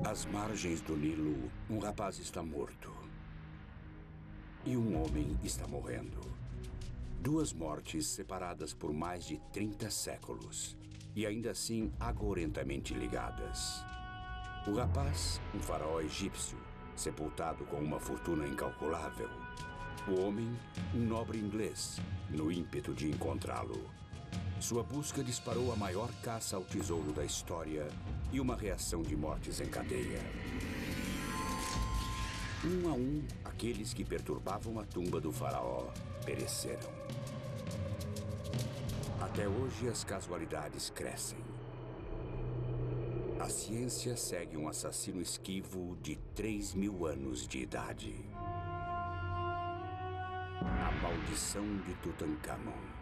Às margens do Nilo, um rapaz está morto. E um homem está morrendo. Duas mortes separadas por mais de 30 séculos. E ainda assim agourentamente ligadas. O rapaz, um faraó egípcio, sepultado com uma fortuna incalculável. O homem, um nobre inglês, no ímpeto de encontrá-lo. Sua busca disparou a maior caça ao tesouro da história e uma reação de mortes em cadeia. Um a um, aqueles que perturbavam a tumba do faraó pereceram. Até hoje, as casualidades crescem. A ciência segue um assassino esquivo de 3.000 anos de idade. A maldição de Tutancâmon.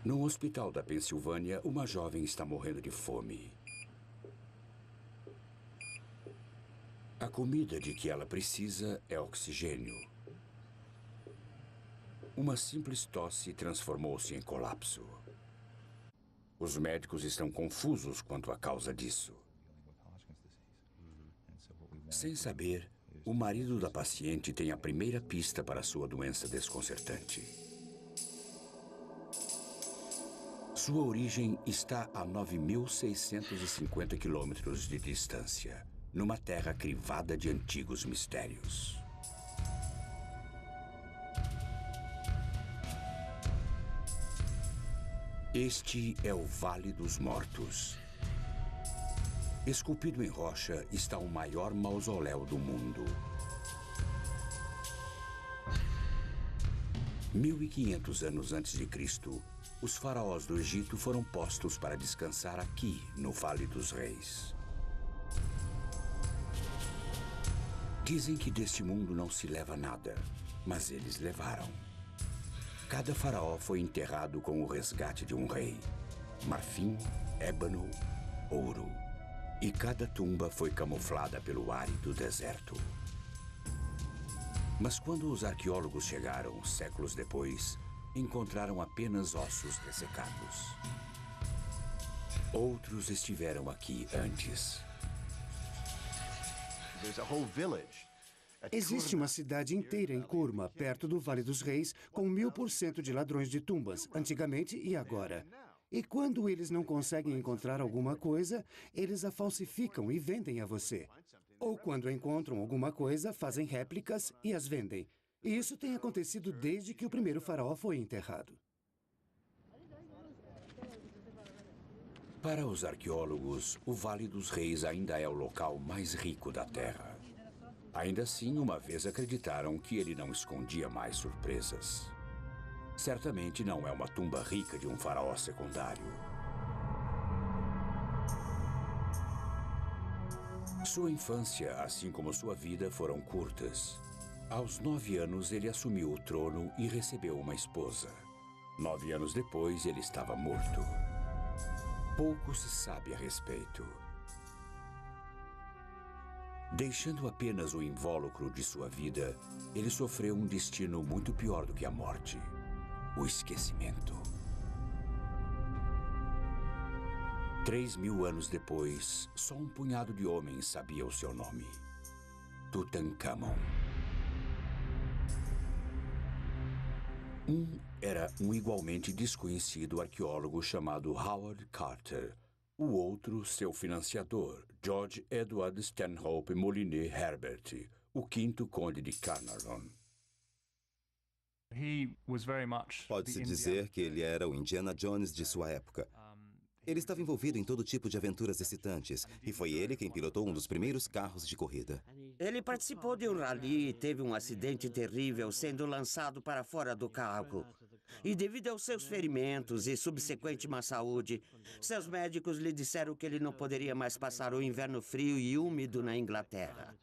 No hospital da Pensilvânia, uma jovem está morrendo de fome. A comida de que ela precisa é oxigênio. Uma simples tosse transformou-se em colapso. Os médicos estão confusos quanto à causa disso. Sem saber, o marido da paciente tem a primeira pista para sua doença desconcertante. Sua origem está a 9.650 quilômetros de distância, numa terra crivada de antigos mistérios. Este é o Vale dos Mortos. Esculpido em rocha está o maior mausoléu do mundo. 1500 anos antes de Cristo, os faraós do Egito foram postos para descansar aqui, no Vale dos Reis. Dizem que deste mundo não se leva nada, mas eles levaram. Cada faraó foi enterrado com o resgate de um rei. Marfim, ébano, ouro. E cada tumba foi camuflada pelo árido deserto. Mas quando os arqueólogos chegaram, séculos depois, encontraram apenas ossos ressecados. Outros estiveram aqui antes. Existe uma cidade inteira em Kurma, perto do Vale dos Reis, com 1000% de ladrões de tumbas, antigamente e agora. E quando eles não conseguem encontrar alguma coisa, eles a falsificam e vendem a você. Ou quando encontram alguma coisa, fazem réplicas e as vendem. E isso tem acontecido desde que o primeiro faraó foi enterrado. Para os arqueólogos, o Vale dos Reis ainda é o local mais rico da Terra. Ainda assim, uma vez acreditaram que ele não escondia mais surpresas. Certamente não é uma tumba rica de um faraó secundário. Sua infância, assim como sua vida, foram curtas. Aos 9 anos, ele assumiu o trono e recebeu uma esposa. 9 anos depois, ele estava morto. Pouco se sabe a respeito. Deixando apenas o invólucro de sua vida, ele sofreu um destino muito pior do que a morte: o esquecimento. 3.000 anos depois, só um punhado de homens sabia o seu nome: Tutancâmon. Um era um igualmente desconhecido arqueólogo chamado Howard Carter. O outro, seu financiador, George Edward Stanhope Molyneux Herbert, o quinto conde de Carnarvon. Pode-se dizer que ele era o Indiana Jones de sua época. Ele estava envolvido em todo tipo de aventuras excitantes, e foi ele quem pilotou um dos primeiros carros de corrida. Ele participou de um rally e teve um acidente terrível sendo lançado para fora do carro. E devido aos seus ferimentos e subsequente má saúde, seus médicos lhe disseram que ele não poderia mais passar o inverno frio e úmido na Inglaterra.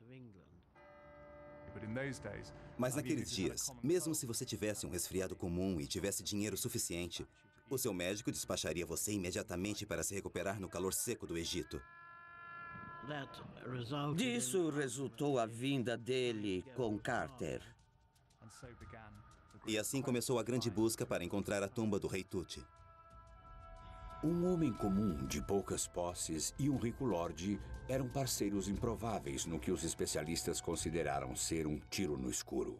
Mas naqueles dias, mesmo se você tivesse um resfriado comum e tivesse dinheiro suficiente, o seu médico despacharia você imediatamente para se recuperar no calor seco do Egito. Disso resultou a vinda dele com Carter. E assim começou a grande busca para encontrar a tumba do rei Tut. Um homem comum de poucas posses e um rico lorde eram parceiros improváveis no que os especialistas consideraram ser um tiro no escuro.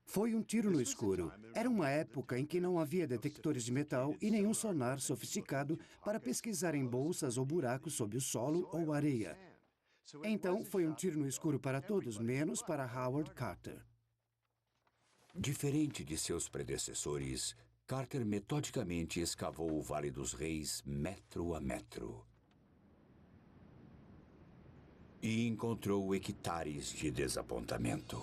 Foi um tiro no escuro. Era uma época em que não havia detectores de metal e nenhum sonar sofisticado para pesquisar em bolsas ou buracos sob o solo ou areia. Então, foi um tiro no escuro para todos, menos para Howard Carter. Diferente de seus predecessores, Carter metodicamente escavou o Vale dos Reis metro a metro. E encontrou hectares de desapontamento.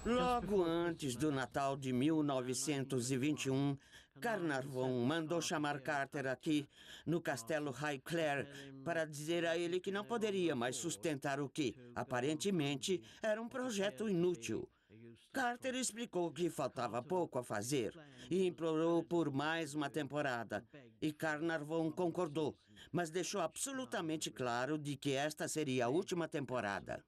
Logo antes do Natal de 1921, Carnarvon mandou chamar Carter aqui, no castelo Highclere, para dizer a ele que não poderia mais sustentar o que, aparentemente, era um projeto inútil. Carter explicou que faltava pouco a fazer e implorou por mais uma temporada. E Carnarvon concordou, mas deixou absolutamente claro de que esta seria a última temporada.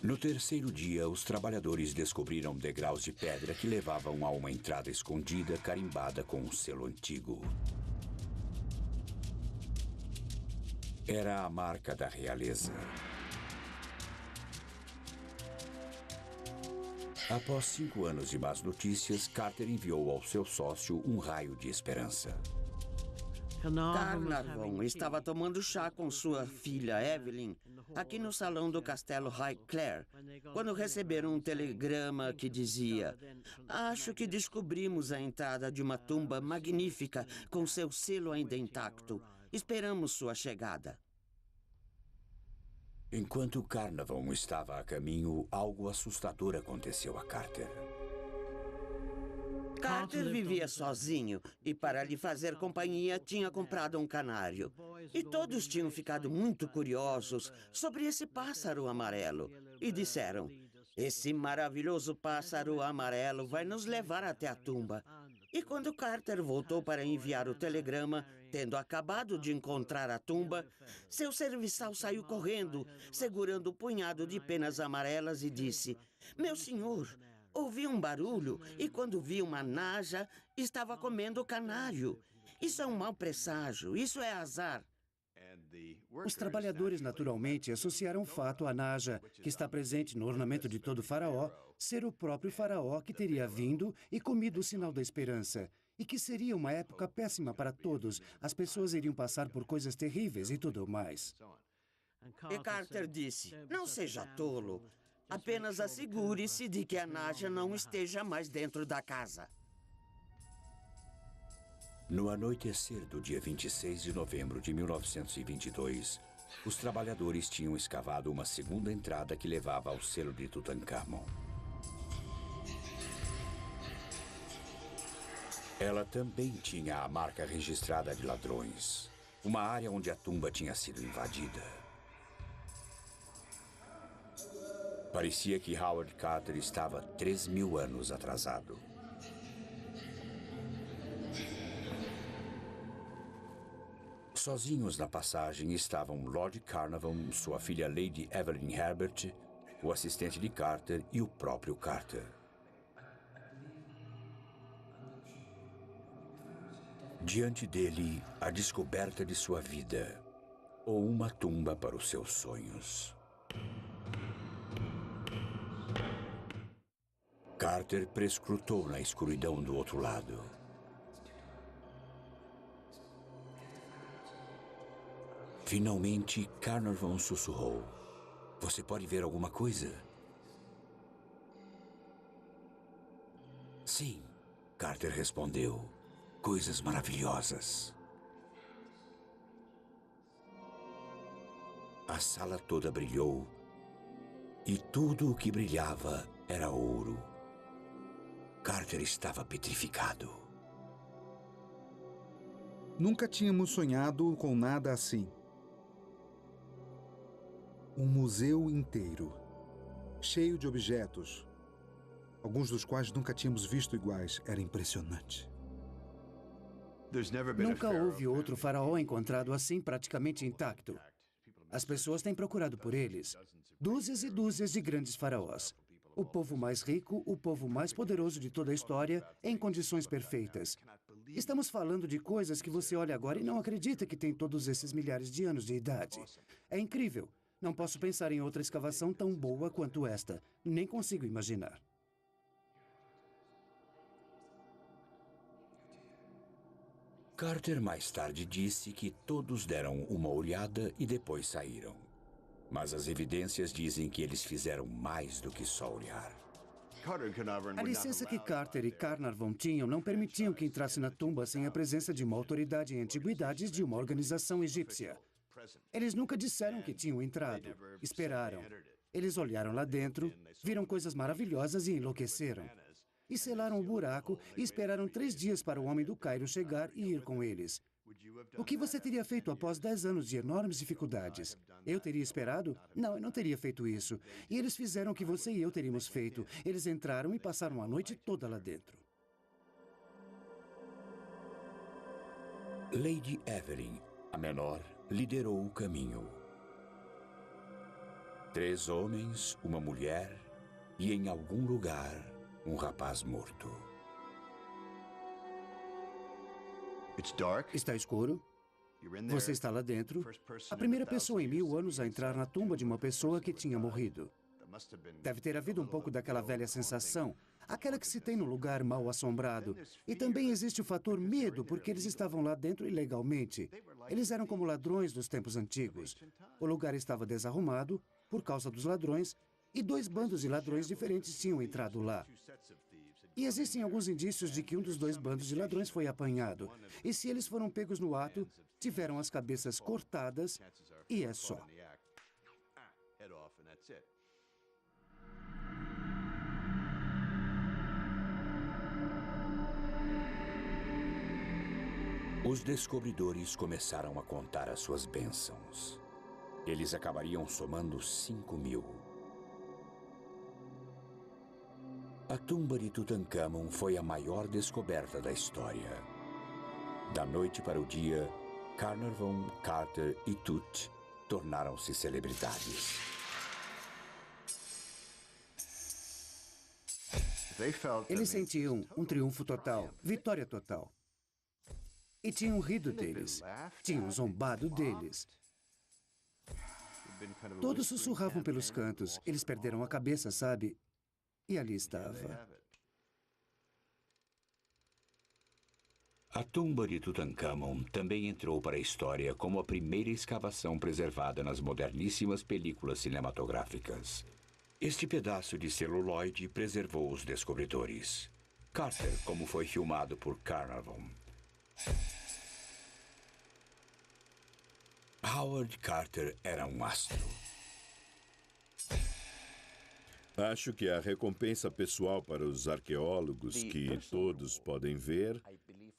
No terceiro dia, os trabalhadores descobriram degraus de pedra que levavam a uma entrada escondida carimbada com um selo antigo. Era a marca da realeza. Após 5 anos de más notícias, Carter enviou ao seu sócio um raio de esperança. Carnarvon estava tomando chá com sua filha Evelyn aqui no salão do castelo Highclere, quando receberam um telegrama que dizia: "Acho que descobrimos a entrada de uma tumba magnífica com seu selo ainda intacto. Esperamos sua chegada." Enquanto Carnarvon estava a caminho, algo assustador aconteceu a Carter. Carter vivia sozinho e, para lhe fazer companhia, tinha comprado um canário. E todos tinham ficado muito curiosos sobre esse pássaro amarelo. E disseram: "Esse maravilhoso pássaro amarelo vai nos levar até a tumba." E quando Carter voltou para enviar o telegrama, tendo acabado de encontrar a tumba, seu serviçal saiu correndo, segurando um punhado de penas amarelas e disse: "Meu senhor, ouvi um barulho e quando vi uma naja, estava comendo o canário. Isso é um mau presságio, isso é azar." Os trabalhadores naturalmente associaram o fato à naja, que está presente no ornamento de todo faraó, ser o próprio faraó que teria vindo e comido o sinal da esperança. E que seria uma época péssima para todos. As pessoas iriam passar por coisas terríveis e tudo mais. E Carter disse: "Não seja tolo. Apenas assegure-se de que a naja não esteja mais dentro da casa." No anoitecer do dia 26 de novembro de 1922, os trabalhadores tinham escavado uma segunda entrada que levava ao selo de Tutankhamon. Ela também tinha a marca registrada de ladrões, uma área onde a tumba tinha sido invadida. Parecia que Howard Carter estava 3.000 anos atrasado. Sozinhos na passagem estavam Lord Carnarvon, sua filha Lady Evelyn Herbert, o assistente de Carter e o próprio Carter. Diante dele, a descoberta de sua vida, ou uma tumba para os seus sonhos. Carter prescrutou na escuridão do outro lado. Finalmente, Carnarvon sussurrou: "Você pode ver alguma coisa?" "Sim", Carter respondeu. "Coisas maravilhosas." A sala toda brilhou e tudo o que brilhava era ouro. Carter estava petrificado. Nunca tínhamos sonhado com nada assim. Um museu inteiro, cheio de objetos, alguns dos quais nunca tínhamos visto iguais. Era impressionante. Nunca houve outro faraó encontrado assim, praticamente intacto. As pessoas têm procurado por eles. Dúzias e dúzias de grandes faraós. O povo mais rico, o povo mais poderoso de toda a história, em condições perfeitas. Estamos falando de coisas que você olha agora e não acredita que tem todos esses milhares de anos de idade. É incrível. Não posso pensar em outra escavação tão boa quanto esta. Nem consigo imaginar. Carter mais tarde disse que todos deram uma olhada e depois saíram. Mas as evidências dizem que eles fizeram mais do que só olhar. A licença que Carter e Carnarvon tinham não permitiam que entrasse na tumba sem a presença de uma autoridade em antiguidades de uma organização egípcia. Eles nunca disseram que tinham entrado. Esperaram. Eles olharam lá dentro, viram coisas maravilhosas e enlouqueceram. E selaram o buraco e esperaram 3 dias para o homem do Cairo chegar e ir com eles. O que você teria feito após 10 anos de enormes dificuldades? Eu teria esperado? Não, eu não teria feito isso. E eles fizeram o que você e eu teríamos feito. Eles entraram e passaram a noite toda lá dentro. Lady Evelyn, a menor, liderou o caminho. 3 homens, uma mulher e, em algum lugar, um rapaz morto. Está escuro? Você está lá dentro? A primeira pessoa em 1000 anos a entrar na tumba de uma pessoa que tinha morrido. Deve ter havido um pouco daquela velha sensação, aquela que se tem no lugar mal assombrado. E também existe o fator medo, porque eles estavam lá dentro ilegalmente. Eles eram como ladrões dos tempos antigos. O lugar estava desarrumado por causa dos ladrões, e 2 bandos de ladrões diferentes tinham entrado lá. E existem alguns indícios de que um dos 2 bandos de ladrões foi apanhado. E se eles foram pegos no ato, tiveram as cabeças cortadas e é só. Os descobridores começaram a contar as suas bênçãos. Eles acabariam somando 5.000. A tumba de Tutancâmon foi a maior descoberta da história. Da noite para o dia, Carnarvon, Carter e Tut tornaram-se celebridades. Eles sentiam um triunfo total, vitória total. E tinham rido deles, tinham zombado deles. Todos sussurravam pelos cantos, eles perderam a cabeça, sabe? E ali estava. A tumba de Tutancâmon também entrou para a história como a primeira escavação preservada nas moderníssimas películas cinematográficas. Este pedaço de celuloide preservou os descobridores. Carter, como foi filmado por Carnarvon. Howard Carter era um astro. Acho que a recompensa pessoal para os arqueólogos, que todos podem ver,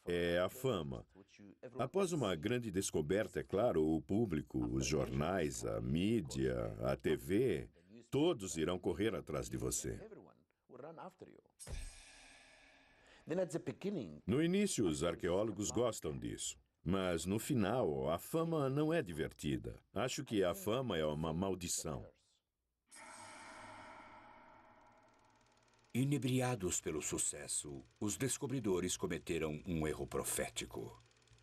é a fama. Após uma grande descoberta, é claro, o público, os jornais, a mídia, a TV, todos irão correr atrás de você. No início, os arqueólogos gostam disso. Mas, no final, a fama não é divertida. Acho que a fama é uma maldição. Inebriados pelo sucesso, os descobridores cometeram um erro profético.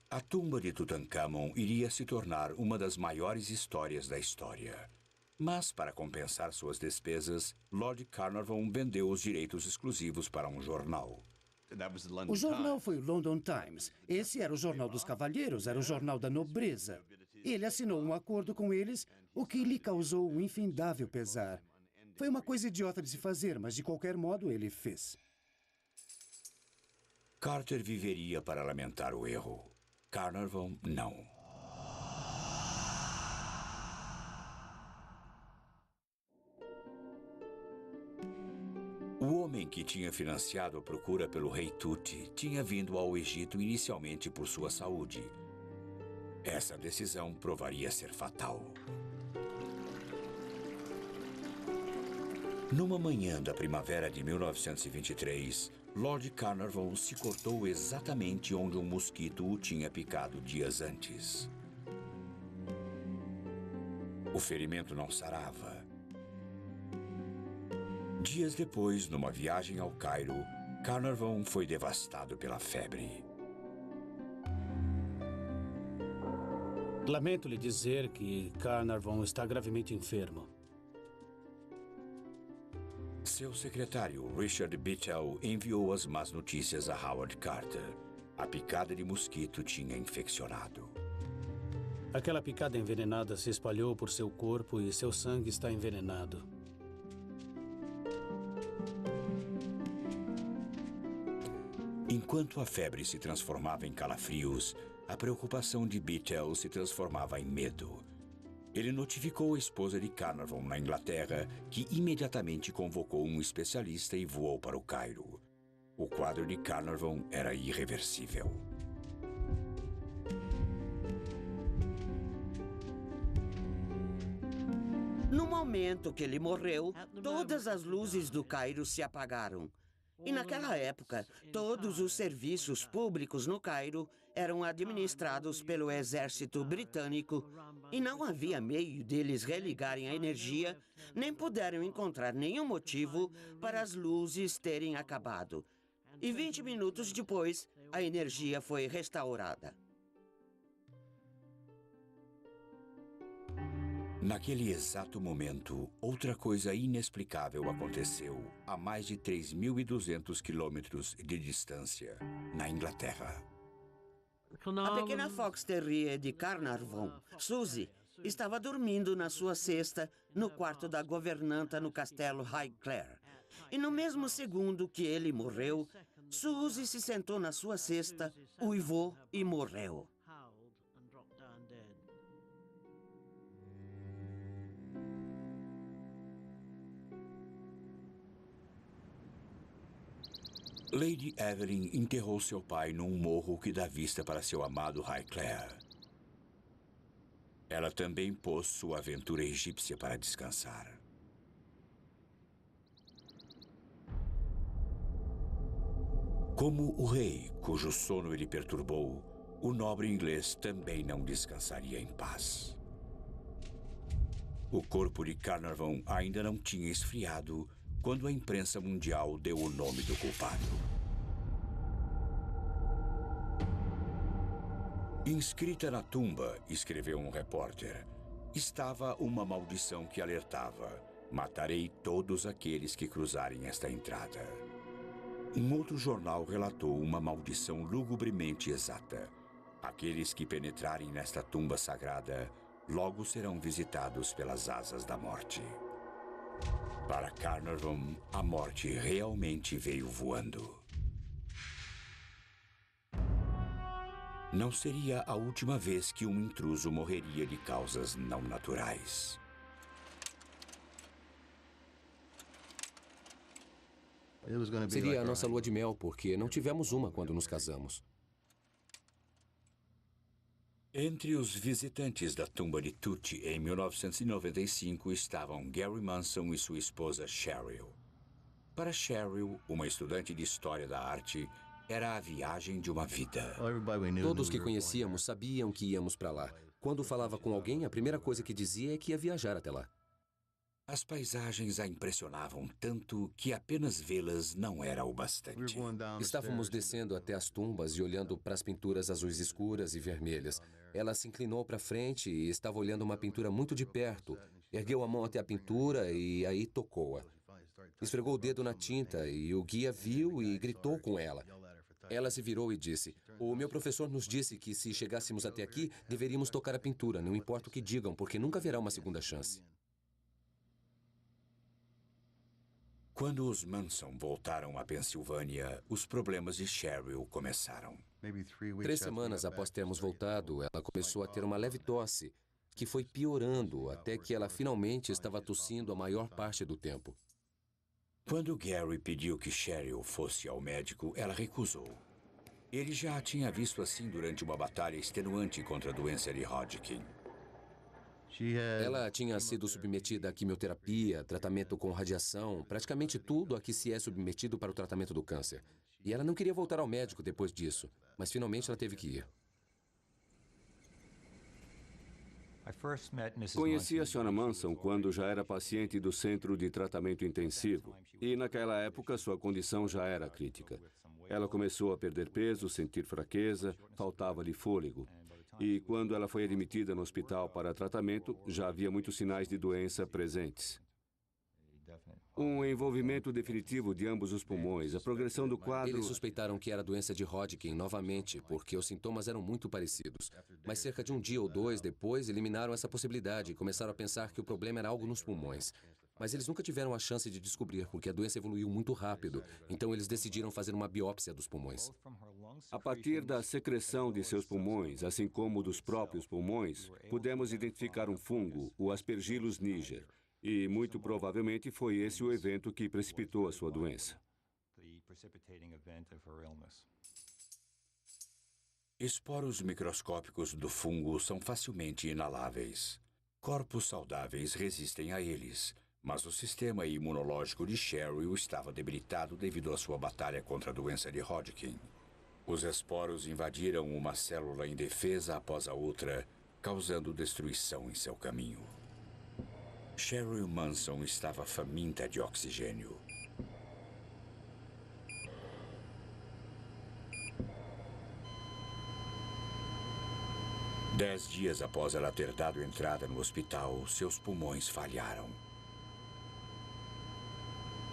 A tumba de Tutancâmon iria se tornar uma das maiores histórias da história. Mas, para compensar suas despesas, Lord Carnarvon vendeu os direitos exclusivos para um jornal. O jornal foi o London Times. Esse era o jornal dos cavalheiros, era o jornal da nobreza. Ele assinou um acordo com eles, o que lhe causou um infindável pesar. Foi uma coisa idiota de se fazer, mas de qualquer modo ele fez. Carter viveria para lamentar o erro. Carnarvon, não. O homem que tinha financiado a procura pelo rei Tut tinha vindo ao Egito inicialmente por sua saúde. Essa decisão provaria ser fatal. Numa manhã da primavera de 1923, Lord Carnarvon se cortou exatamente onde um mosquito o tinha picado dias antes. O ferimento não sarava. Dias depois, numa viagem ao Cairo, Carnarvon foi devastado pela febre. Lamento lhe dizer que Carnarvon está gravemente enfermo. Seu secretário, Richard Bittell, enviou as más notícias a Howard Carter. A picada de mosquito tinha infeccionado. Aquela picada envenenada se espalhou por seu corpo e seu sangue está envenenado. Enquanto a febre se transformava em calafrios, a preocupação de Bittell se transformava em medo. Ele notificou a esposa de Carnarvon na Inglaterra, que imediatamente convocou um especialista e voou para o Cairo. O quadro de Carnarvon era irreversível. No momento que ele morreu, todas as luzes do Cairo se apagaram. E naquela época, todos os serviços públicos no Cairo eram administrados pelo exército britânico e não havia meio deles religarem a energia, nem puderam encontrar nenhum motivo para as luzes terem acabado. E 20 minutos depois, a energia foi restaurada. Naquele exato momento, outra coisa inexplicável aconteceu a mais de 3.200 quilômetros de distância, na Inglaterra. A pequena Fox Terrier de Carnarvon, Suzy, estava dormindo na sua cesta no quarto da governanta no castelo Highclere. E no mesmo segundo que ele morreu, Suzy se sentou na sua cesta, uivou e morreu. Lady Evelyn enterrou seu pai num morro que dá vista para seu amado Highclere. Ela também pôs sua aventura egípcia para descansar. Como o rei, cujo sono ele perturbou, o nobre inglês também não descansaria em paz. O corpo de Carnarvon ainda não tinha esfriado quando a imprensa mundial deu o nome do culpado. Inscrita na tumba, escreveu um repórter, estava uma maldição que alertava: matarei todos aqueles que cruzarem esta entrada. Um outro jornal relatou uma maldição lugubremente exata: aqueles que penetrarem nesta tumba sagrada logo serão visitados pelas asas da morte. Para Carnarvon, a morte realmente veio voando. Não seria a última vez que um intruso morreria de causas não naturais. Seria a nossa lua de mel, porque não tivemos uma quando nos casamos. Entre os visitantes da tumba de Tut em 1995 estavam Gary Manson e sua esposa Cheryl. Para Cheryl, uma estudante de História da Arte, era a viagem de uma vida. Todos que conhecíamos sabiam que íamos para lá. Quando falava com alguém, a primeira coisa que dizia é que ia viajar até lá. As paisagens a impressionavam tanto que apenas vê-las não era o bastante. Estávamos descendo até as tumbas e olhando para as pinturas azuis escuras e vermelhas. Ela se inclinou para frente e estava olhando uma pintura muito de perto. Ergueu a mão até a pintura e aí tocou-a. Esfregou o dedo na tinta e o guia viu e gritou com ela. Ela se virou e disse: "O meu professor nos disse que se chegássemos até aqui, deveríamos tocar a pintura, não importa o que digam, porque nunca haverá uma segunda chance." Quando os Manson voltaram à Pensilvânia, os problemas de Cheryl começaram. 3 semanas após termos voltado, ela começou a ter uma leve tosse, que foi piorando até que ela finalmente estava tossindo a maior parte do tempo. Quando Gary pediu que Cheryl fosse ao médico, ela recusou. Ele já a tinha visto assim durante uma batalha extenuante contra a doença de Hodgkin. Ela tinha sido submetida a quimioterapia, tratamento com radiação, praticamente tudo a que se é submetido para o tratamento do câncer. E ela não queria voltar ao médico depois disso, mas finalmente ela teve que ir. Conheci a Sra. Manson quando já era paciente do centro de tratamento intensivo. E naquela época sua condição já era crítica. Ela começou a perder peso, sentir fraqueza, faltava-lhe fôlego. E quando ela foi admitida no hospital para tratamento, já havia muitos sinais de doença presentes. Um envolvimento definitivo de ambos os pulmões, a progressão do quadro... Eles suspeitaram que era doença de Hodgkin novamente, porque os sintomas eram muito parecidos. Mas cerca de um dia ou dois depois, eliminaram essa possibilidade e começaram a pensar que o problema era algo nos pulmões. Mas eles nunca tiveram a chance de descobrir, porque a doença evoluiu muito rápido. Então eles decidiram fazer uma biópsia dos pulmões. A partir da secreção de seus pulmões, assim como dos próprios pulmões, pudemos identificar um fungo, o Aspergillus niger. E, muito provavelmente, foi esse o evento que precipitou a sua doença. Esporos microscópicos do fungo são facilmente inaláveis. Corpos saudáveis resistem a eles, mas o sistema imunológico de Cheryl estava debilitado devido à sua batalha contra a doença de Hodgkin. Os esporos invadiram uma célula indefesa após a outra, causando destruição em seu caminho. Cheryl Manson estava faminta de oxigênio. Dez dias após ela ter dado entrada no hospital, seus pulmões falharam.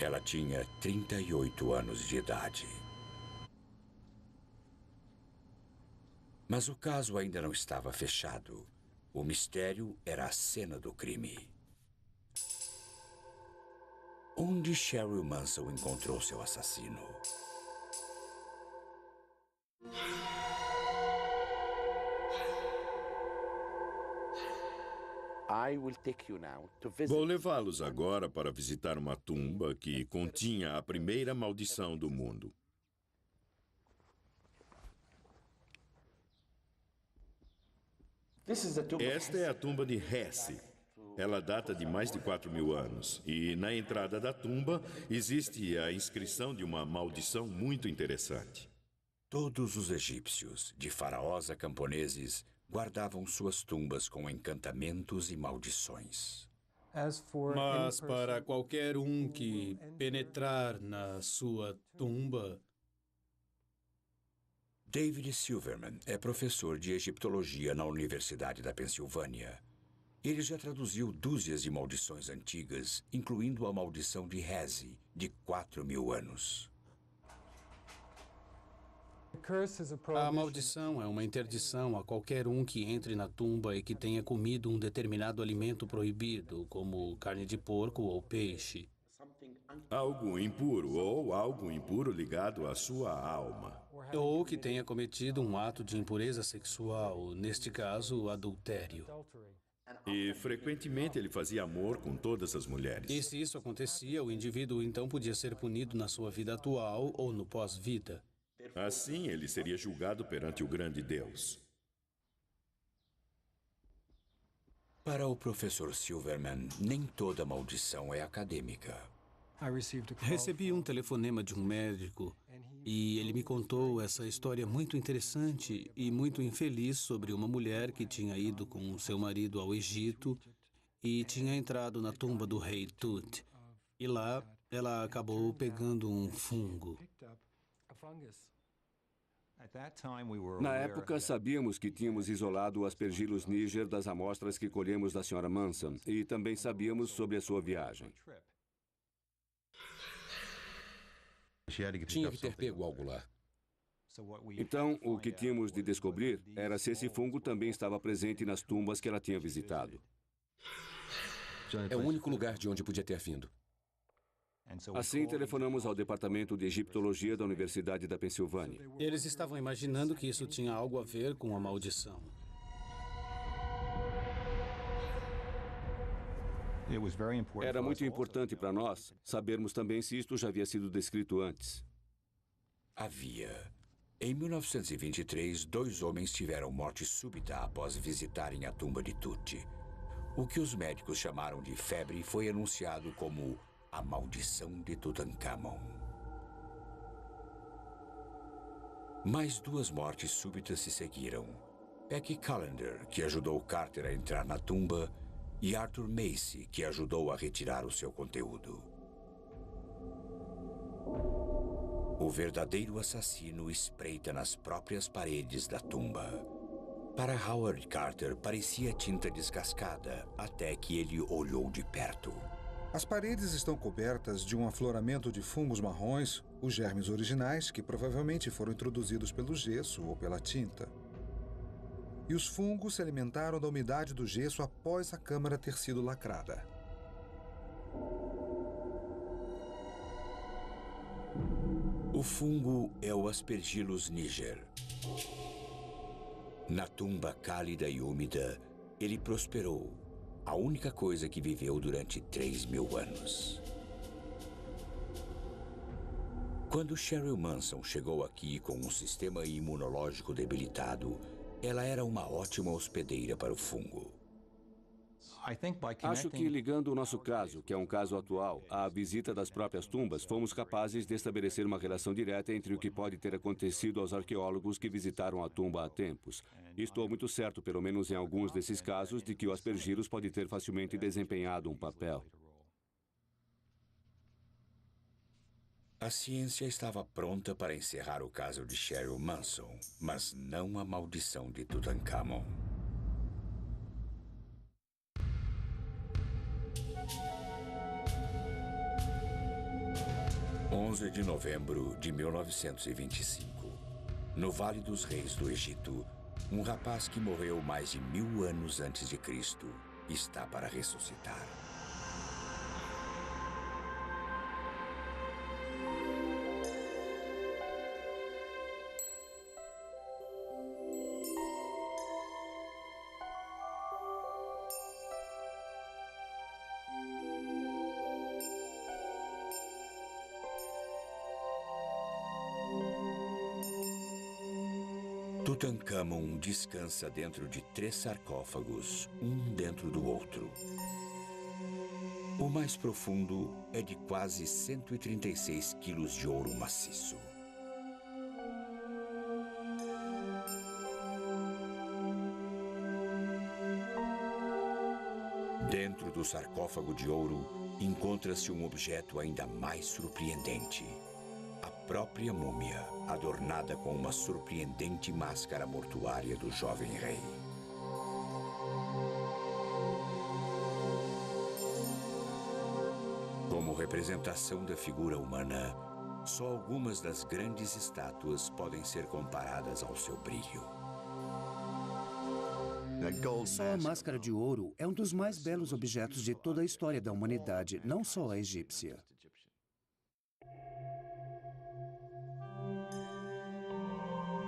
Ela tinha 38 anos de idade. Mas o caso ainda não estava fechado. O mistério era a cena do crime. Onde Cheryl Manson encontrou seu assassino? Vou levá-los agora para visitar uma tumba que continha a primeira maldição do mundo. Esta é a tumba de Hesse. Ela data de mais de 4.000 anos. E na entrada da tumba existe a inscrição de uma maldição muito interessante. Todos os egípcios, de faraós a camponeses, guardavam suas tumbas com encantamentos e maldições. Mas para qualquer um que penetrar na sua tumba... David Silverman é professor de egiptologia na Universidade da Pensilvânia. Ele já traduziu dúzias de maldições antigas, incluindo a maldição de Hesse, de 4.000 anos. A maldição é uma interdição a qualquer um que entre na tumba e que tenha comido um determinado alimento proibido, como carne de porco ou peixe. Algo impuro ou algo impuro ligado à sua alma. Ou que tenha cometido um ato de impureza sexual, neste caso, adultério. E frequentemente ele fazia amor com todas as mulheres. E se isso acontecia, o indivíduo então podia ser punido na sua vida atual ou no pós-vida. Assim, ele seria julgado perante o grande Deus. Para o professor Silverman, nem toda maldição é acadêmica. Recebi um telefonema de um médico e ele me contou essa história muito interessante e muito infeliz sobre uma mulher que tinha ido com seu marido ao Egito e tinha entrado na tumba do rei Tut. E lá ela acabou pegando um fungo. Na época, sabíamos que tínhamos isolado o Aspergillus niger das amostras que colhemos da Sra. Manson e também sabíamos sobre a sua viagem. Tinha que ter pego algo lá. Então, o que tínhamos de descobrir era se esse fungo também estava presente nas tumbas que ela tinha visitado. É o único lugar de onde podia ter vindo. Assim, telefonamos ao Departamento de Egiptologia da Universidade da Pensilvânia. Eles estavam imaginando que isso tinha algo a ver com a maldição. Era muito importante para nós sabermos também se isto já havia sido descrito antes. Havia. Em 1923, 2 homens tiveram morte súbita após visitarem a tumba de Tut. O que os médicos chamaram de febre foi anunciado como a maldição de Tutankhamon. Mais 2 mortes súbitas se seguiram. Becky Callender, que ajudou Carter a entrar na tumba, e Arthur Macy, que ajudou a retirar o seu conteúdo. O verdadeiro assassino espreita nas próprias paredes da tumba. Para Howard Carter, parecia tinta descascada, até que ele olhou de perto. As paredes estão cobertas de um afloramento de fungos marrons, os germes originais, que provavelmente foram introduzidos pelo gesso ou pela tinta. E os fungos se alimentaram da umidade do gesso após a câmara ter sido lacrada. O fungo é o Aspergillus niger. Na tumba cálida e úmida, ele prosperou, a única coisa que viveu durante 3.000 anos. Quando Cheryl Manson chegou aqui com um sistema imunológico debilitado, ela era uma ótima hospedeira para o fungo. Acho que ligando o nosso caso, que é um caso atual, à visita das próprias tumbas, fomos capazes de estabelecer uma relação direta entre o que pode ter acontecido aos arqueólogos que visitaram a tumba há tempos. E estou muito certo, pelo menos em alguns desses casos, de que o Aspergillus pode ter facilmente desempenhado um papel. A ciência estava pronta para encerrar o caso de Cheryl Manson, mas não a maldição de Tutankhamon. 11 de novembro de 1925. No Vale dos Reis do Egito, um rapaz que morreu mais de 1000 anos antes de Cristo está para ressuscitar. Tutankhamon descansa dentro de 3 sarcófagos, um dentro do outro. O mais profundo é de quase 136 quilos de ouro maciço. Dentro do sarcófago de ouro, encontra-se um objeto ainda mais surpreendente. A própria múmia, adornada com uma surpreendente máscara mortuária do jovem rei. Como representação da figura humana, só algumas das grandes estátuas podem ser comparadas ao seu brilho. Só a máscara de ouro é um dos mais belos objetos de toda a história da humanidade, não só a egípcia.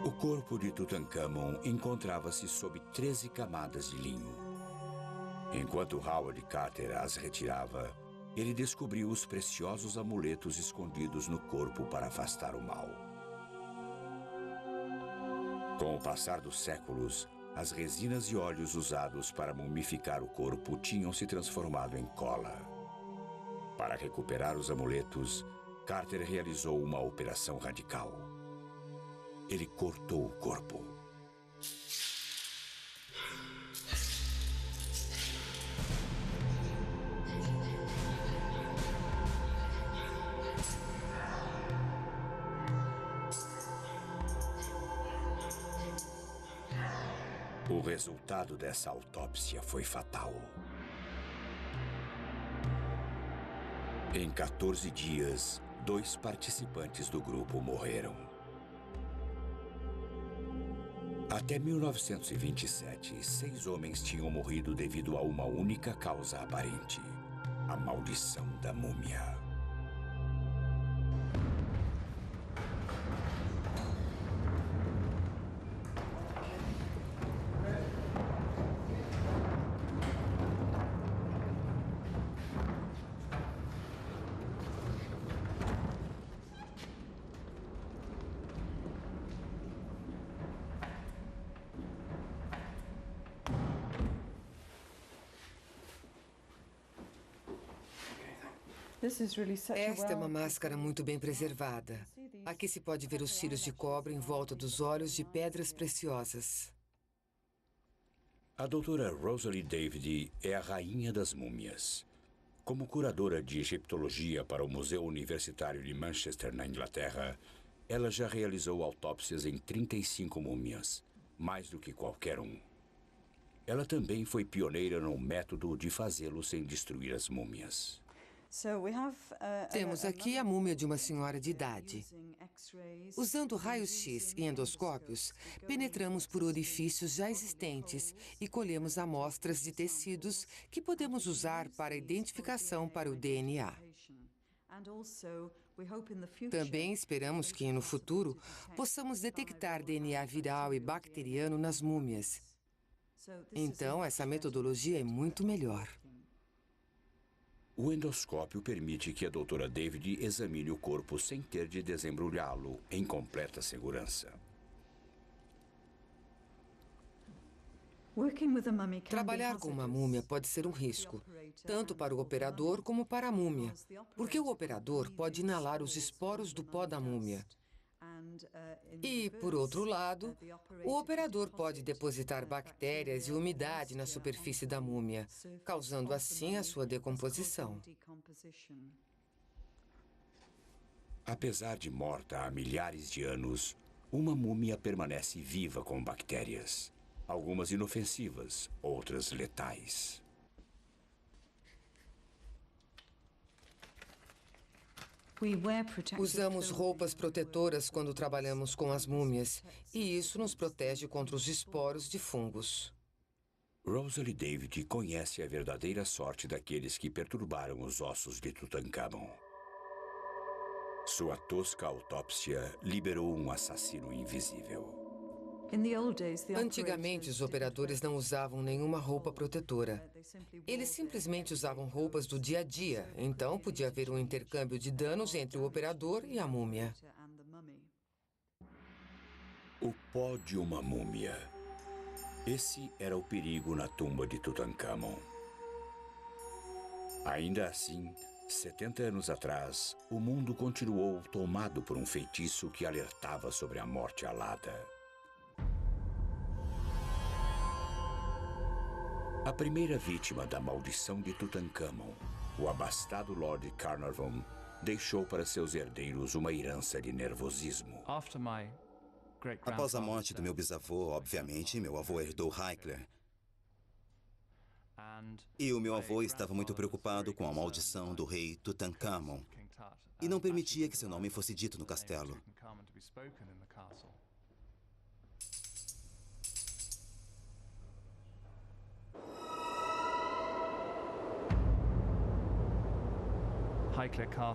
O corpo de Tutankhamon encontrava-se sob 13 camadas de linho. Enquanto Howard Carter as retirava, ele descobriu os preciosos amuletos escondidos no corpo para afastar o mal. Com o passar dos séculos, as resinas e óleos usados para mumificar o corpo tinham se transformado em cola. Para recuperar os amuletos, Carter realizou uma operação radical. Ele cortou o corpo. O resultado dessa autópsia foi fatal. Em 14 dias, 2 participantes do grupo morreram. Até 1927, 6 homens tinham morrido devido a uma única causa aparente: a maldição da múmia. Esta é uma máscara muito bem preservada. Aqui se pode ver os cílios de cobre em volta dos olhos de pedras preciosas. A doutora Rosalie David é a rainha das múmias. Como curadora de egiptologia para o Museu Universitário de Manchester, na Inglaterra, ela já realizou autópsias em 35 múmias, mais do que qualquer um. Ela também foi pioneira no método de fazê-lo sem destruir as múmias. Temos aqui a múmia de uma senhora de idade. Usando raios-x e endoscópios, penetramos por orifícios já existentes e colhemos amostras de tecidos que podemos usar para identificação para o DNA. Também esperamos que, no futuro, possamos detectar DNA viral e bacteriano nas múmias. Então, essa metodologia é muito melhor. O endoscópio permite que a doutora David examine o corpo sem ter de desembrulhá-lo, em completa segurança. Trabalhar com uma múmia pode ser um risco, tanto para o operador como para a múmia, porque o operador pode inalar os esporos do pó da múmia. E, por outro lado, o operador pode depositar bactérias e umidade na superfície da múmia, causando assim a sua decomposição. Apesar de morta há milhares de anos, uma múmia permanece viva com bactérias. Algumas inofensivas, outras letais. Usamos roupas protetoras quando trabalhamos com as múmias, e isso nos protege contra os esporos de fungos. Rosalie David conhece a verdadeira sorte daqueles que perturbaram os ossos de Tutankhamon. Sua tosca autópsia liberou um assassino invisível. Antigamente, os operadores não usavam nenhuma roupa protetora. Eles simplesmente usavam roupas do dia a dia, então podia haver um intercâmbio de danos entre o operador e a múmia. O pó de uma múmia. Esse era o perigo na tumba de Tutankhamon. Ainda assim, 70 anos atrás, o mundo continuou tomado por um feitiço que alertava sobre a morte alada. A primeira vítima da maldição de Tutankhamon, o abastado Lord Carnarvon, deixou para seus herdeiros uma herança de nervosismo. Após a morte do meu bisavô, obviamente, meu avô herdou Hickler. E o meu avô estava muito preocupado com a maldição do rei Tutankhamon e não permitia que seu nome fosse dito no castelo.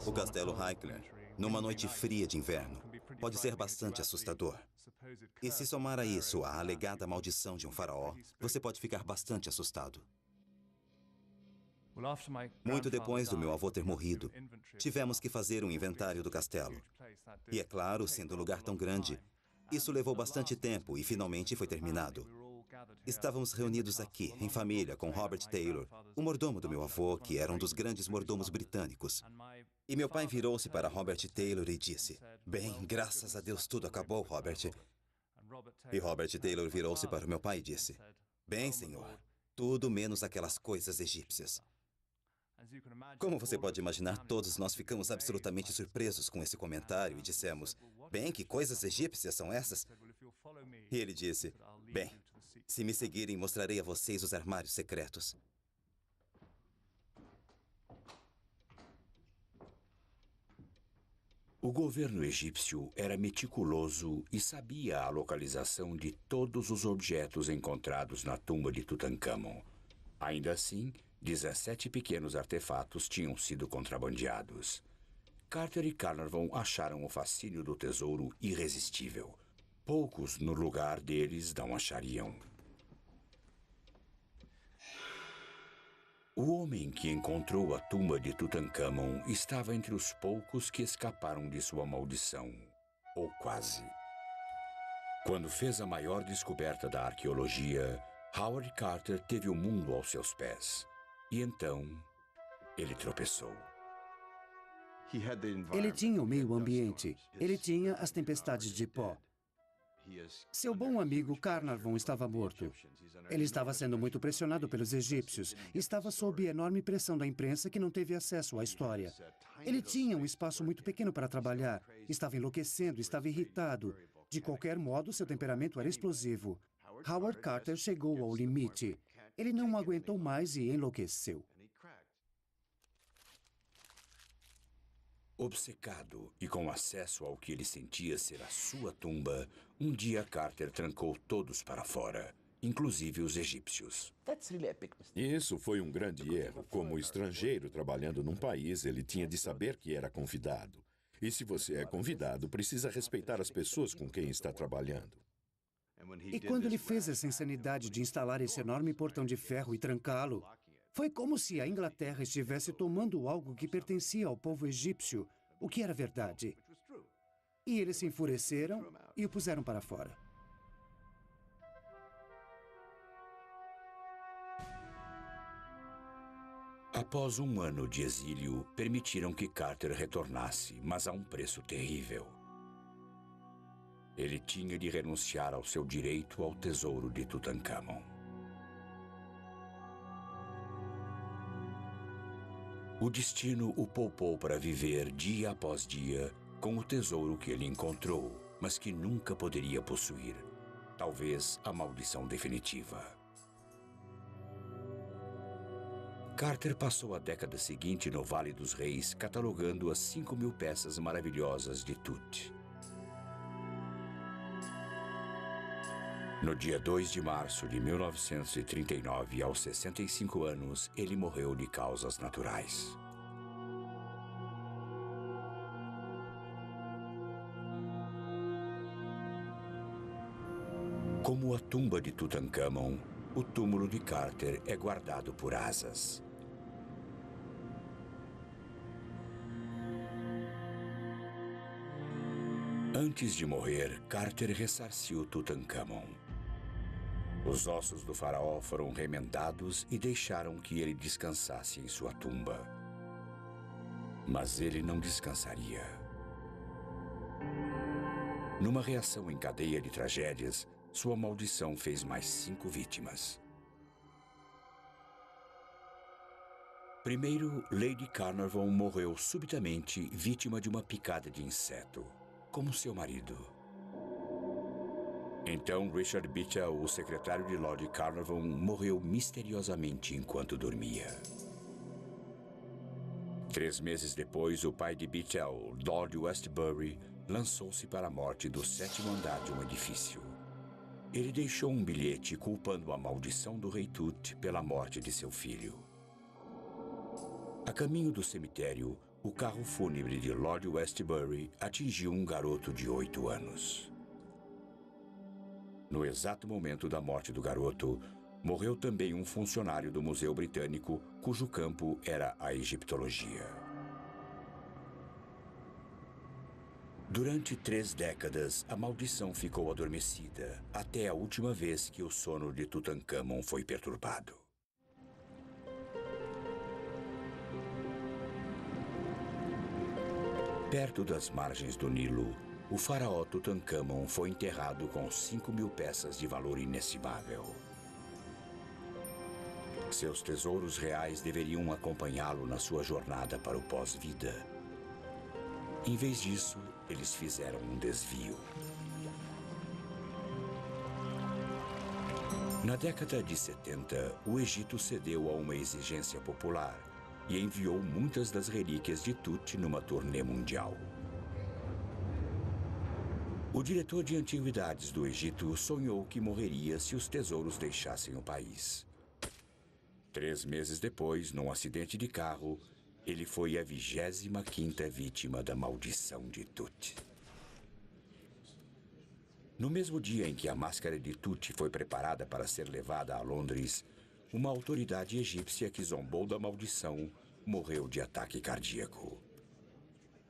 O castelo Hickler, numa noite fria de inverno, pode ser bastante assustador. E se somar a isso a alegada maldição de um faraó, você pode ficar bastante assustado. Muito depois do meu avô ter morrido, tivemos que fazer um inventário do castelo. E é claro, sendo um lugar tão grande, isso levou bastante tempo e finalmente foi terminado. Estávamos reunidos aqui, em família, com Robert Taylor, o mordomo do meu avô, que era um dos grandes mordomos britânicos. E meu pai virou-se para Robert Taylor e disse: "Bem, graças a Deus tudo acabou, Robert." E Robert Taylor virou-se para o meu pai e disse: "Bem, senhor, tudo menos aquelas coisas egípcias." Como você pode imaginar, todos nós ficamos absolutamente surpresos com esse comentário e dissemos: "Bem, que coisas egípcias são essas?" E ele disse: "Bem, se me seguirem, mostrarei a vocês os armários secretos." O governo egípcio era meticuloso e sabia a localização de todos os objetos encontrados na tumba de Tutankhamon. Ainda assim, 17 pequenos artefatos tinham sido contrabandeados. Carter e Carnarvon acharam o fascínio do tesouro irresistível. Poucos no lugar deles não achariam. O homem que encontrou a tumba de Tutankhamon estava entre os poucos que escaparam de sua maldição, ou quase. Quando fez a maior descoberta da arqueologia, Howard Carter teve o mundo aos seus pés. E então, ele tropeçou. Ele tinha o meio ambiente. Ele tinha as tempestades de pó. Seu bom amigo Carnarvon estava morto. Ele estava sendo muito pressionado pelos egípcios. Estava sob enorme pressão da imprensa que não teve acesso à história. Ele tinha um espaço muito pequeno para trabalhar. Estava enlouquecendo, estava irritado. De qualquer modo, seu temperamento era explosivo. Howard Carter chegou ao limite. Ele não aguentou mais e enlouqueceu. Obcecado e com acesso ao que ele sentia ser a sua tumba, um dia Carter trancou todos para fora, inclusive os egípcios. Isso foi um grande erro. Como estrangeiro trabalhando num país, ele tinha de saber que era convidado. E se você é convidado, precisa respeitar as pessoas com quem está trabalhando. E quando ele fez essa insanidade de instalar esse enorme portão de ferro e trancá-lo, foi como se a Inglaterra estivesse tomando algo que pertencia ao povo egípcio, o que era verdade. E eles se enfureceram e o puseram para fora. Após um ano de exílio, permitiram que Carter retornasse, mas a um preço terrível. Ele tinha de renunciar ao seu direito ao tesouro de Tutankhamon. O destino o poupou para viver dia após dia com o tesouro que ele encontrou, mas que nunca poderia possuir. Talvez a maldição definitiva. Carter passou a década seguinte no Vale dos Reis catalogando as 5.000 peças maravilhosas de Tut. No dia 2 de março de 1939, aos 65 anos, ele morreu de causas naturais. Como a tumba de Tutankhamon, o túmulo de Carter é guardado por asas. Antes de morrer, Carter ressarciu Tutankhamon. Os ossos do faraó foram remendados e deixaram que ele descansasse em sua tumba. Mas ele não descansaria. Numa reação em cadeia de tragédias, sua maldição fez mais 5 vítimas. Primeiro, Lady Carnarvon morreu subitamente vítima de uma picada de inseto, como seu marido. Então, Richard Beecher, o secretário de Lord Carnarvon, morreu misteriosamente enquanto dormia. 3 meses depois, o pai de Beecher, Lord Westbury, lançou-se para a morte do 7º andar de um edifício. Ele deixou um bilhete culpando a maldição do rei Tut pela morte de seu filho. A caminho do cemitério, o carro fúnebre de Lord Westbury atingiu um garoto de 8 anos. No exato momento da morte do garoto, morreu também um funcionário do Museu Britânico, cujo campo era a egiptologia. Durante 3 décadas, a maldição ficou adormecida, até a última vez que o sono de Tutankhamon foi perturbado. Perto das margens do Nilo, o faraó Tutankhamon foi enterrado com 5.000 peças de valor inestimável. Seus tesouros reais deveriam acompanhá-lo na sua jornada para o pós-vida. Em vez disso, eles fizeram um desvio. Na década de 70, o Egito cedeu a uma exigência popular e enviou muitas das relíquias de Tut numa turnê mundial. O diretor de antiguidades do Egito sonhou que morreria se os tesouros deixassem o país. 3 meses depois, num acidente de carro, ele foi a 25ª vítima da maldição de Tut. No mesmo dia em que a máscara de Tut foi preparada para ser levada a Londres, uma autoridade egípcia que zombou da maldição morreu de ataque cardíaco.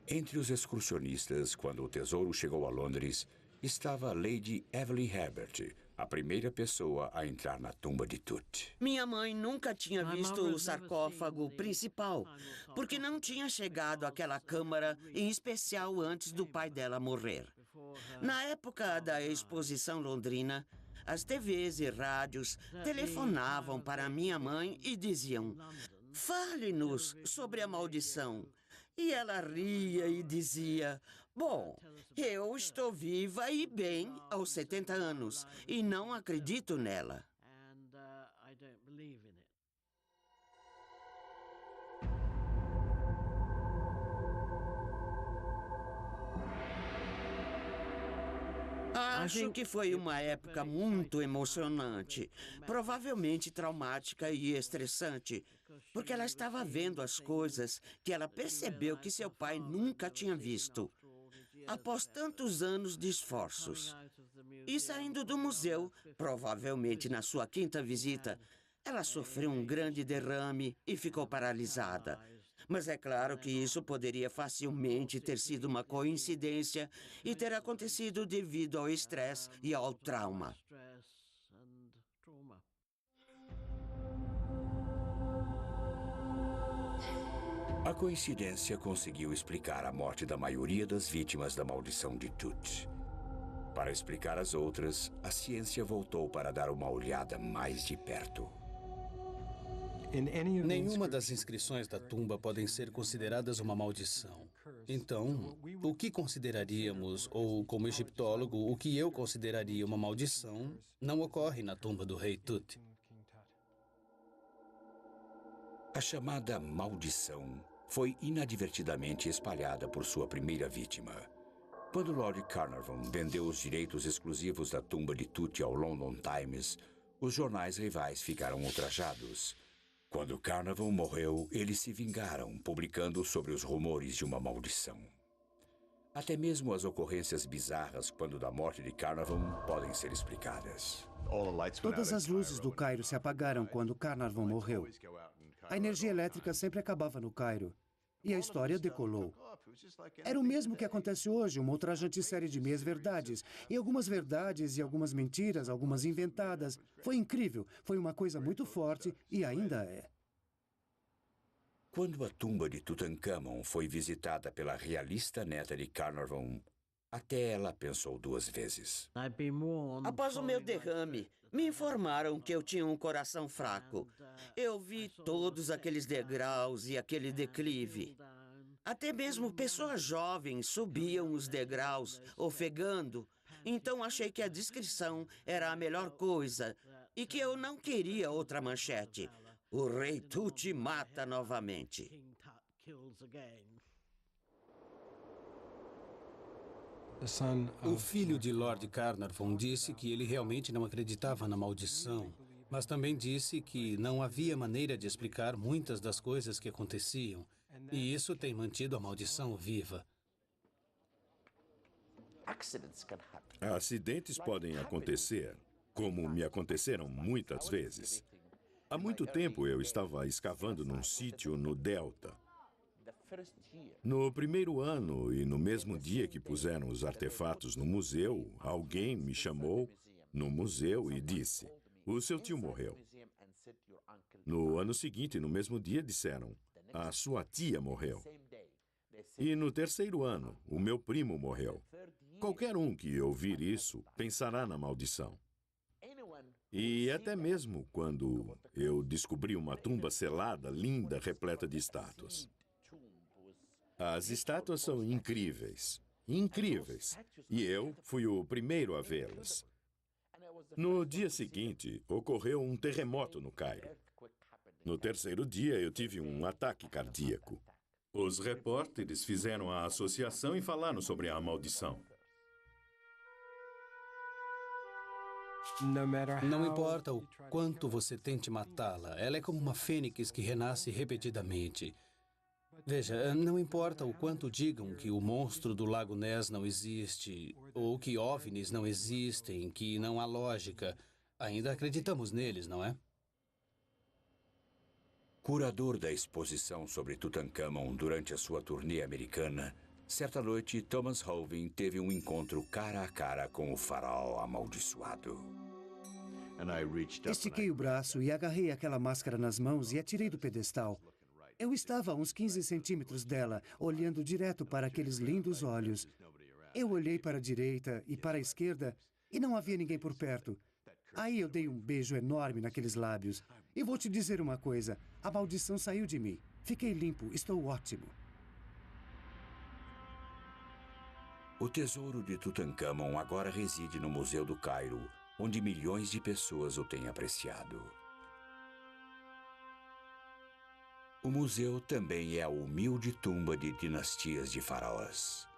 Entre os excursionistas, quando o tesouro chegou a Londres, estava Lady Evelyn Herbert, a primeira pessoa a entrar na tumba de Tut. Minha mãe nunca tinha visto o sarcófago principal, porque não tinha chegado àquela câmara em especial antes do pai dela morrer. Na época da exposição londrina, as TVs e rádios telefonavam para minha mãe e diziam: "Fale-nos sobre a maldição." E ela ria e dizia: "Bom, eu estou viva e bem aos 70 anos e não acredito nela." Acho que foi uma época muito emocionante, provavelmente traumática e estressante, porque ela estava vendo as coisas que ela percebeu que seu pai nunca tinha visto, após tantos anos de esforços. E saindo do museu, provavelmente na sua quinta visita, ela sofreu um grande derrame e ficou paralisada. Mas é claro que isso poderia facilmente ter sido uma coincidência e ter acontecido devido ao estresse e ao trauma. A coincidência conseguiu explicar a morte da maioria das vítimas da maldição de Tut. Para explicar as outras, a ciência voltou para dar uma olhada mais de perto. Nenhuma das inscrições da tumba podem ser consideradas uma maldição. Então, o que consideraríamos, ou como egiptólogo, o que eu consideraria uma maldição, não ocorre na tumba do rei Tut. A chamada maldição foi inadvertidamente espalhada por sua primeira vítima. Quando Lord Carnarvon vendeu os direitos exclusivos da tumba de Tut ao London Times, os jornais rivais ficaram ultrajados. Quando Carnarvon morreu, eles se vingaram, publicando sobre os rumores de uma maldição. Até mesmo as ocorrências bizarras quando da morte de Carnarvon podem ser explicadas. Todas as luzes do Cairo se apagaram quando Carnarvon morreu. A energia elétrica sempre acabava no Cairo. E a história decolou. Era o mesmo que acontece hoje, uma ultrajante série de meias-verdades. E algumas verdades e algumas mentiras, algumas inventadas. Foi incrível, foi uma coisa muito forte e ainda é. Quando a tumba de Tutankhamon foi visitada pela realista neta de Carnarvon, até ela pensou duas vezes. Após o meu derrame, me informaram que eu tinha um coração fraco. Eu vi todos aqueles degraus e aquele declive. Até mesmo pessoas jovens subiam os degraus, ofegando. Então achei que a descrição era a melhor coisa e que eu não queria outra manchete. O rei Tut mata novamente. O filho de Lord Carnarvon disse que ele realmente não acreditava na maldição, mas também disse que não havia maneira de explicar muitas das coisas que aconteciam, e isso tem mantido a maldição viva. Acidentes podem acontecer, como me aconteceram muitas vezes. Há muito tempo eu estava escavando num sítio no Delta. No primeiro ano e no mesmo dia que puseram os artefatos no museu, alguém me chamou no museu e disse: "O seu tio morreu." No ano seguinte, no mesmo dia, disseram: "A sua tia morreu." E no terceiro ano, o meu primo morreu. Qualquer um que ouvir isso pensará na maldição. E até mesmo quando eu descobri uma tumba selada, linda, repleta de estátuas. As estátuas são incríveis, incríveis. E eu fui o primeiro a vê-las. No dia seguinte, ocorreu um terremoto no Cairo. No terceiro dia, eu tive um ataque cardíaco. Os repórteres fizeram a associação e falaram sobre a maldição. Não importa o quanto você tente matá-la, ela é como uma fênix que renasce repetidamente. Veja, não importa o quanto digam que o monstro do Lago Ness não existe, ou que OVNIs não existem, que não há lógica, ainda acreditamos neles, não é? Curador da exposição sobre Tutankhamon durante a sua turnê americana, certa noite Thomas Holvin teve um encontro cara a cara com o faraó amaldiçoado. Estiquei o braço e agarrei aquela máscara nas mãos e a tirei do pedestal. Eu estava a uns 15 centímetros dela, olhando direto para aqueles lindos olhos. Eu olhei para a direita e para a esquerda e não havia ninguém por perto. Aí eu dei um beijo enorme naqueles lábios. E vou te dizer uma coisa, a maldição saiu de mim. Fiquei limpo, estou ótimo. O tesouro de Tutancâmon agora reside no Museu do Cairo, onde milhões de pessoas o têm apreciado. O museu também é a humilde tumba de dinastias de faraós.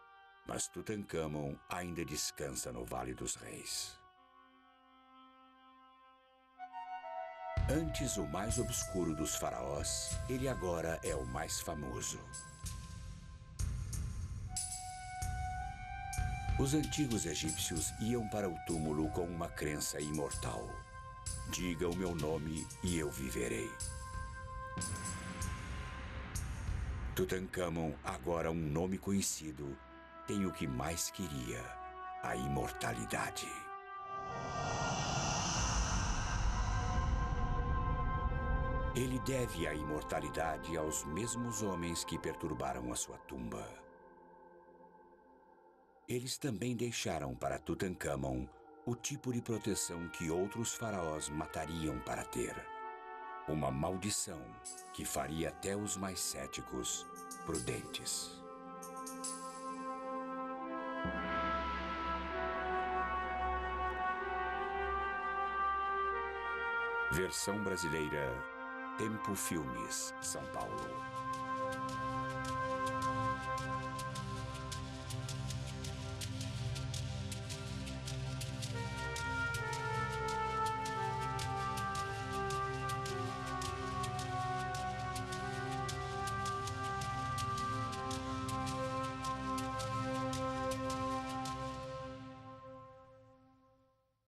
Mas Tutancâmon ainda descansa no Vale dos Reis. Antes o mais obscuro dos faraós, ele agora é o mais famoso. Os antigos egípcios iam para o túmulo com uma crença imortal. Diga o meu nome e eu viverei. Tutancâmon, agora um nome conhecido, tem o que mais queria, a imortalidade. Ele deve a imortalidade aos mesmos homens que perturbaram a sua tumba. Eles também deixaram para Tutancâmon o tipo de proteção que outros faraós matariam para ter. Uma maldição que faria até os mais céticos prudentes. Versão brasileira, Tempo Filmes, São Paulo.